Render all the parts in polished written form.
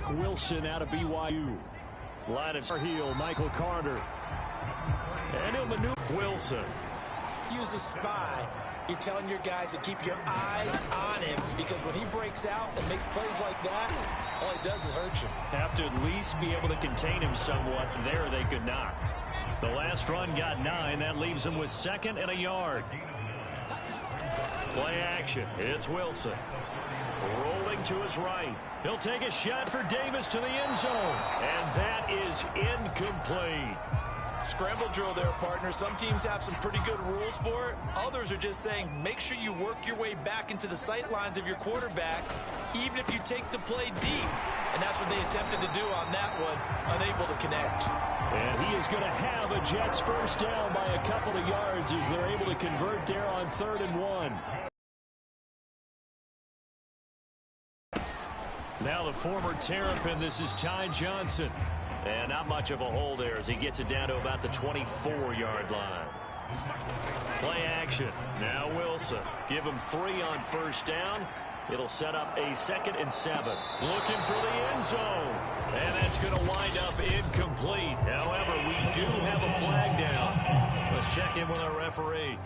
Zach Wilson out of BYU. Line of heel, Michael Carter. And he'll maneuver Wilson. Use a spy. You're telling your guys to keep your eyes on him, because when he breaks out and makes plays like that, all he does is hurt you. Have to at least be able to contain him somewhat. There they could not. The last run got 9. That leaves him with 2nd and a yard. Play action. It's Wilson. Rolling to his right. He'll take a shot for Davis to the end zone. And that is incomplete. Scramble drill there, partner. Some teams have some pretty good rules for it. Others are just saying make sure you work your way back into the sight lines of your quarterback, even if you take the play deep. And that's what they attempted to do on that one, unable to connect. And he is going to have a Jets first down by a couple of yards as they're able to convert there on 3rd and 1. Now the former Terrapin, this is Ty Johnson. And not much of a hole there as he gets it down to about the 24-yard line. Play action. Now Wilson. Give him 3 on first down. It'll set up a 2nd and 7. Looking for the end zone. And that's going to wind up incomplete. However, we do have a flag down. Let's check in with our referee.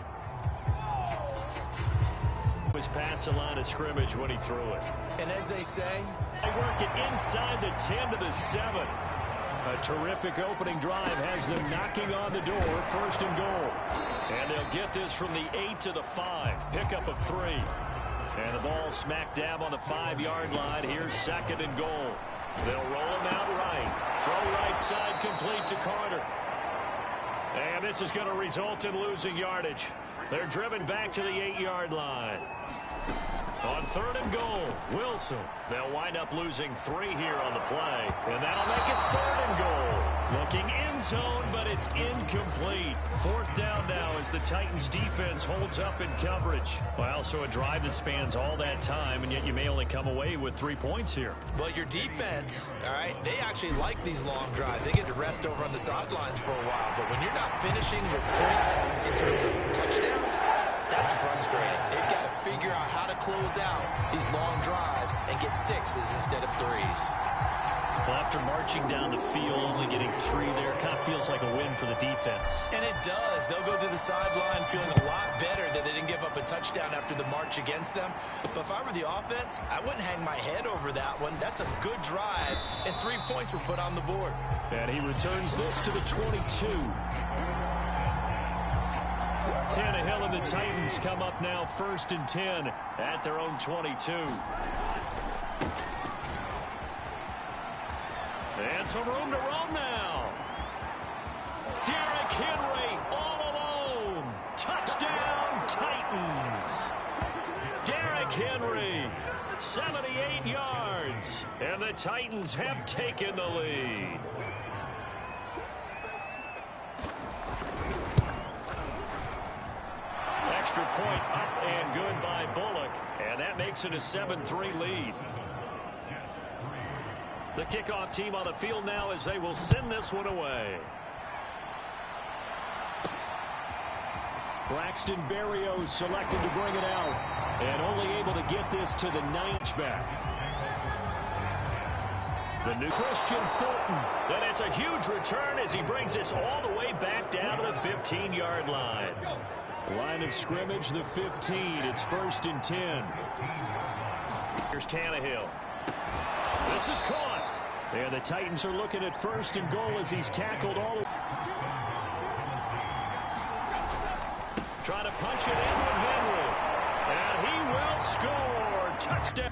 Was past the line of scrimmage when he threw it. And as they say, they work it inside the 10 to the 7. A terrific opening drive has them knocking on the door, 1st and goal. And they'll get this from the 8 to the 5. Pickup of 3. And the ball smack dab on the 5-yard line. Here's 2nd and goal. They'll roll him out right. Throw right side complete to Carter. And this is going to result in losing yardage. They're driven back to the 8-yard line. On 3rd and goal, Wilson. They'll wind up losing 3 here on the play. And that'll make it 3rd and goal. Looking end zone, but it's incomplete. 4th down now as the Titans defense holds up in coverage. Well, so a drive that spans all that time, and yet you may only come away with 3 points here. Well, your defense, all right, they actually like these long drives. They get to rest over on the sidelines for a while. But when you're not finishing with points in terms of touchdowns, that's frustrating. They've got to figure out how to close out these long drives and get 6s instead of 3s. Well, after marching down the field, only getting 3 there, kind of feels like a win for the defense. And it does. They'll go to the sideline feeling a lot better that they didn't give up a touchdown after the march against them. But if I were the offense, I wouldn't hang my head over that one. That's a good drive, and 3 points were put on the board. And he returns this to the 22. Tannehill and the Titans come up now 1st and 10 at their own 22. And some room to roam now. Derrick Henry all alone. Touchdown, Titans. Derrick Henry, 78 yards. And the Titans have taken the lead. Extra point up and good by Bullock. And that makes it a 7-3 lead. The kickoff team on the field now as they will send this one away. Braxton Berrios selected to bring it out. And only able to get this to the 9th back. The new Christian Fulton. And it's a huge return as he brings this all the way back down to the 15-yard line. Line of scrimmage, the 15. It's 1st and 10. Here's Tannehill. This is caught. And the Titans are looking at 1st and goal as he's tackled all the way. Trying to punch it in with Henry. And he will score. Touchdown.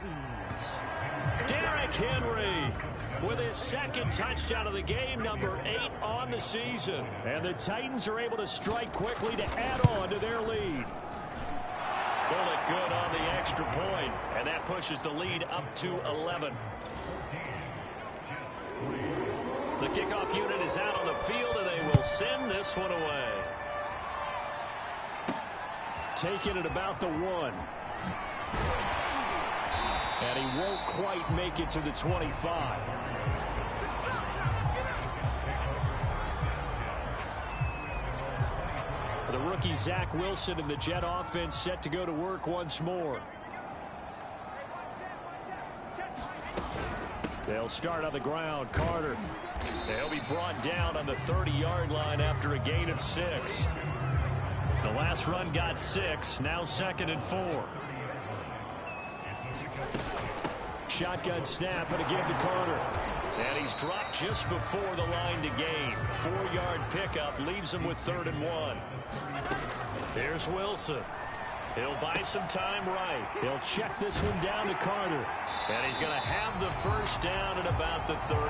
Titans. Derrick Henry with his second touchdown of the game, number 8 on the season. And the Titans are able to strike quickly to add on to their lead. Bullet good on the extra point, and that pushes the lead up to 11. The kickoff unit is out on the field, and they will send this one away. Taken at about the 1. And he won't quite make it to the 25. The rookie Zach Wilson and the Jet offense set to go to work once more. They'll start on the ground. Carter. They'll be brought down on the 30-yard line after a gain of 6. The last run got 6. Now 2nd and 4. Shotgun snap and again to Carter. And he's dropped just before the line to gain. 4-yard pickup leaves him with 3rd and 1. Here's Wilson. He'll buy some time right. He'll check this one down to Carter. And he's going to have the first down at about the 38.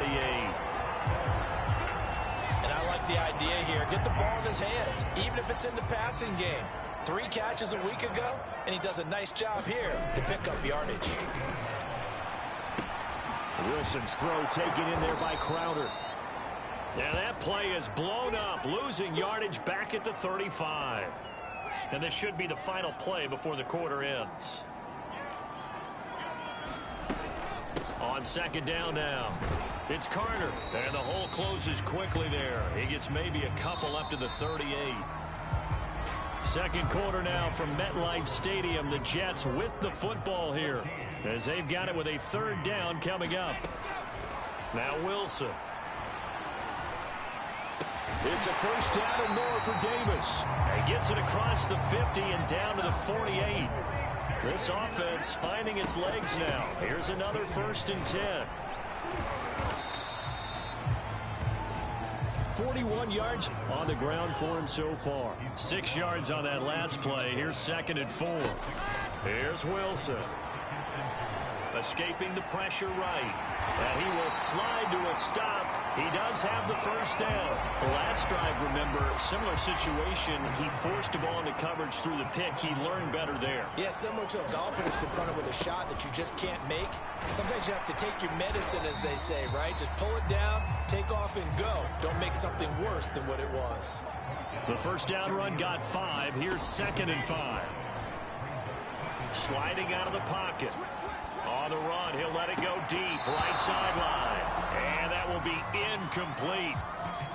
And I like the idea here. Get the ball in his hands, even if it's in the passing game. 3 catches a week ago, and he does a nice job here to pick up yardage. Wilson's throw taken in there by Crowder. And that play is blown up, losing yardage back at the 35. And this should be the final play before the quarter ends. On 2nd down now, it's Carter. And the hole closes quickly there. He gets maybe a couple up to the 38. 2nd quarter now from MetLife Stadium. The Jets with the football here, as they've got it with a 3rd down coming up. Now Wilson. It's a first down and more for Davis. He gets it across the 50 and down to the 48. This offense finding its legs now. Here's another 1st and 10. 41 yards on the ground for him so far. 6 yards on that last play. Here's 2nd and 4. Here's Wilson. Escaping the pressure right. And he will slide to a stop. He does have the first down. The last drive, remember, similar situation. He forced a ball into coverage through the pick. He learned better there. Yeah, similar to a golfer that's confronted with a shot that you just can't make. Sometimes you have to take your medicine, as they say, right? Just pull it down, take off, and go. Don't make something worse than what it was. The first down run got 5. Here's 2nd and 5. Sliding out of the pocket. On the run, he'll let it go deep, right sideline. And that will be incomplete.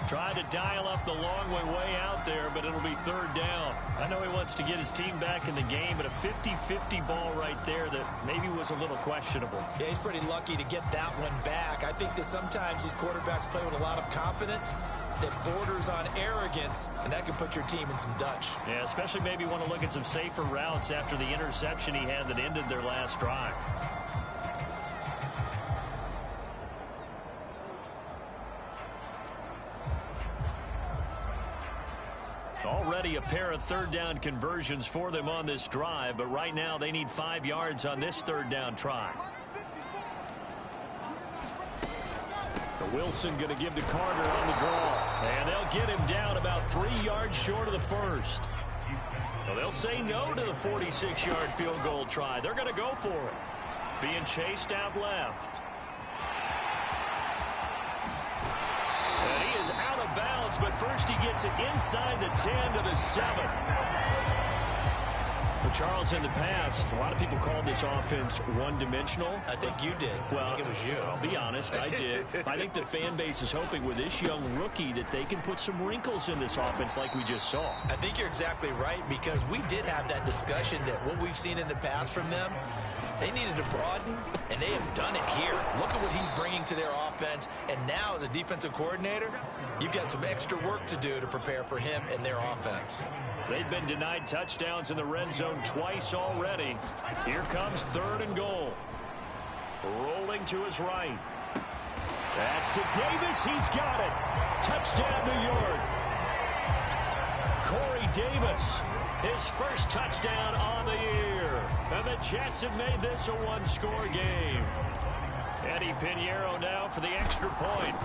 Tried to dial up the long way out there, but it'll be 3rd down. I know he wants to get his team back in the game, but a 50-50 ball right there that maybe was a little questionable. Yeah, he's pretty lucky to get that one back. I think that sometimes these quarterbacks play with a lot of confidence that borders on arrogance, and that can put your team in some Dutch. Yeah, especially maybe want to look at some safer routes after the interception he had that ended their last drive. Already a pair of 3rd down conversions for them on this drive, but right now they need 5 yards on this 3rd down try. So Wilson going to give to Carter on the draw, and they'll get him down about 3 yards short of the first. Well, they'll say no to the 46-yard field goal try. They're going to go for it. Being chased out left. And he is out of bounds, but first he gets it inside the 10 to the 7. Well, Charles, in the past, a lot of people called this offense one-dimensional. I think you did. Well, I think it was you. I'll be honest, I did. I think the fan base is hoping with this young rookie that they can put some wrinkles in this offense like we just saw. I think you're exactly right, because we did have that discussion that what we've seen in the past from them, they needed to broaden, and they have done it here. Look at what he's bringing to their offense, and now as a defensive coordinator, you've got some extra work to do to prepare for him and their offense. They've been denied touchdowns in the red zone twice already. Here comes 3rd and goal. Rolling to his right. That's to Davis. He's got it. Touchdown, New York. Corey Davis, his first touchdown on the year. And the Jets have made this a one-score game. Eddie Pinheiro now for the extra point.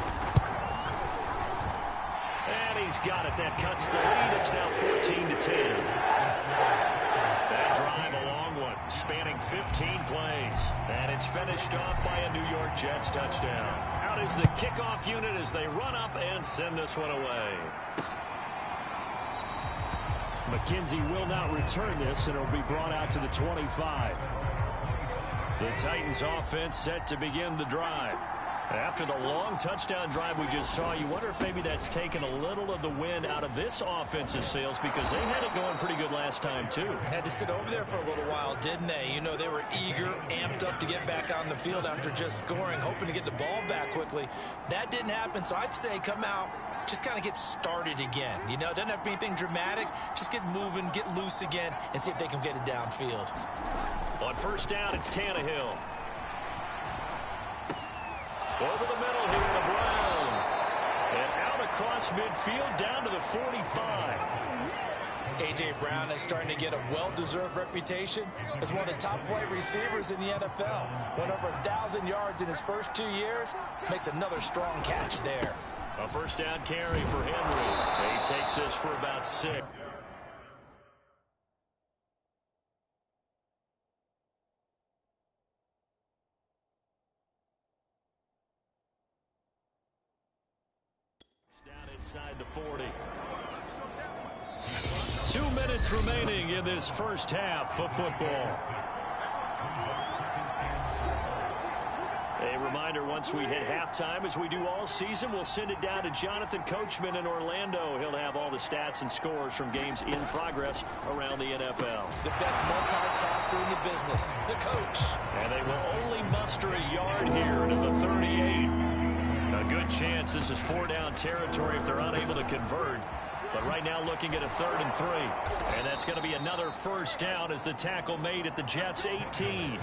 And he's got it. That cuts the lead. It's now 14-10. That drive, a long one, spanning 15 plays. And it's finished off by a New York Jets touchdown. Out is the kickoff unit as they run up and send this one away. McKenzie will not return this, and it'll be brought out to the 25. The Titans offense set to begin the drive. After the long touchdown drive we just saw, you wonder if maybe that's taken a little of the wind out of this offensive sails, because they had it going pretty good last time too. Had to sit over there for a little while, didn't they? You know, they were eager, amped up to get back on the field after just scoring, hoping to get the ball back quickly. That didn't happen, so I'd say come out, just kind of get started again. You know, it doesn't have to be anything dramatic. Just get moving, get loose again, and see if they can get it downfield. On first down, it's Tannehill. Over the middle here to Brown. And out across midfield down to the 45. A.J. Brown is starting to get a well-deserved reputation as one of the top-flight receivers in the NFL. Went over 1,000 yards in his first 2 years. Makes another strong catch there. A first down carry for Henry. He takes this for about 6. Down inside the 40. 2 minutes remaining in this first half of football. A reminder, once we hit halftime, as we do all season, we'll send it down to Jonathan Coachman in Orlando. He'll have all the stats and scores from games in progress around the NFL. The best multitasker in the business, the coach. And they will only muster a yard here to the 38. A good chance this is 4-down territory if they're unable to convert. But right now looking at a 3rd and 3. And that's going to be another first down as the tackle made at the Jets' 18.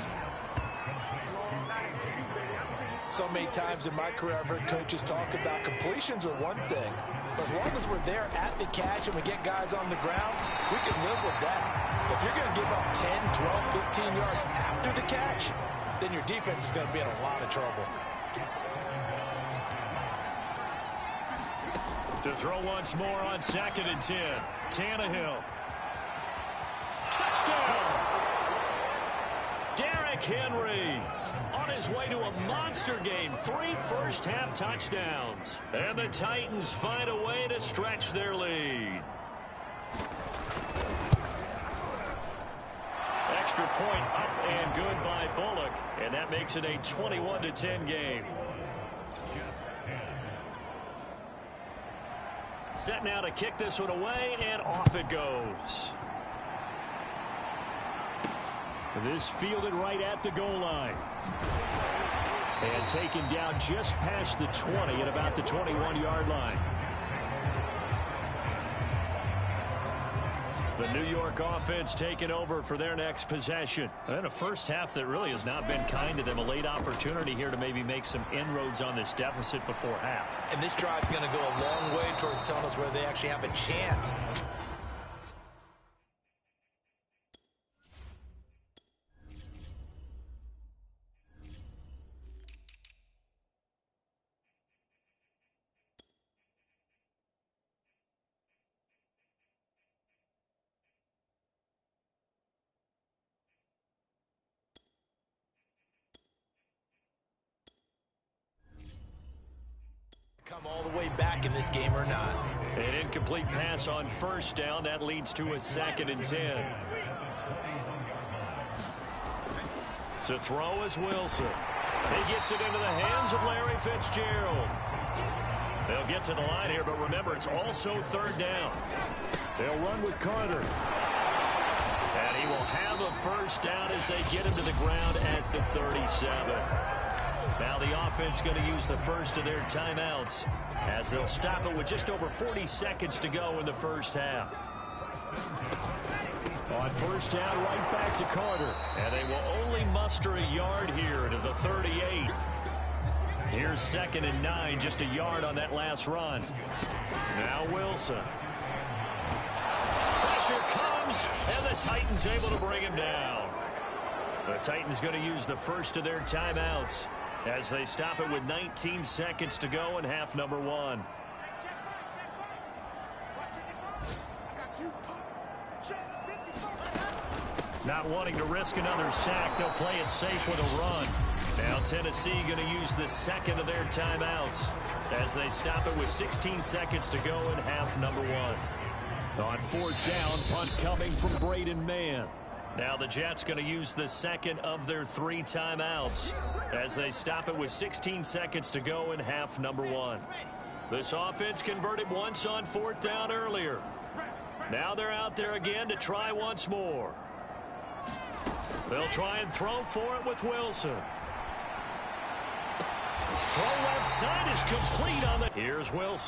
So many times in my career I've heard coaches talk about completions are one thing, but as long as we're there at the catch and we get guys on the ground, we can live with that. If you're going to give up 10, 12, 15 yards after the catch, then your defense is going to be in a lot of trouble. To throw once more on 2nd and 10. Tannehill. Touchdown! Derrick Henry on his way to a monster game. 3 first-half touchdowns. And the Titans find a way to stretch their lead. Extra point up and good by Bullock. And that makes it a 21-10 game. Set now to kick this one away, and off it goes. This fielded right at the goal line. And taken down just past the 20 at about the 21-yard line. The New York offense taking over for their next possession. And a first half that really has not been kind to them. A late opportunity here to maybe make some inroads on this deficit before half. And this drive's going to go a long way towards telling us where they actually have a chance. Come all the way back in this game or not. An incomplete pass on first down. That leads to a 2nd and 10. To throw is Wilson. He gets it into the hands of Larry Fitzgerald. They'll get to the line here, but remember, it's also 3rd down. They'll run with Carter. And he will have a first down as they get him to the ground at the 37. Now the offense going to use the first of their timeouts as they'll stop it with just over 40 seconds to go in the first half. On first down, right back to Carter. And they will only muster a yard here to the 38. Here's 2nd and 9, just a yard on that last run. Now Wilson. Pressure comes, and the Titans able to bring him down. The Titans going to use the first of their timeouts as they stop it with 19 seconds to go in half number 1. Not wanting to risk another sack, they'll play it safe with a run. Now Tennessee going to use the second of their timeouts as they stop it with 16 seconds to go in half number 1. On 4th down, punt coming from Braden Mann. Now the Jets going to use the second of their 3 timeouts as they stop it with 16 seconds to go in half number 1. This offense converted once on 4th down earlier. Now they're out there again to try once more. They'll try and throw for it with Wilson. Throw left side is complete on the... Here's Wilson.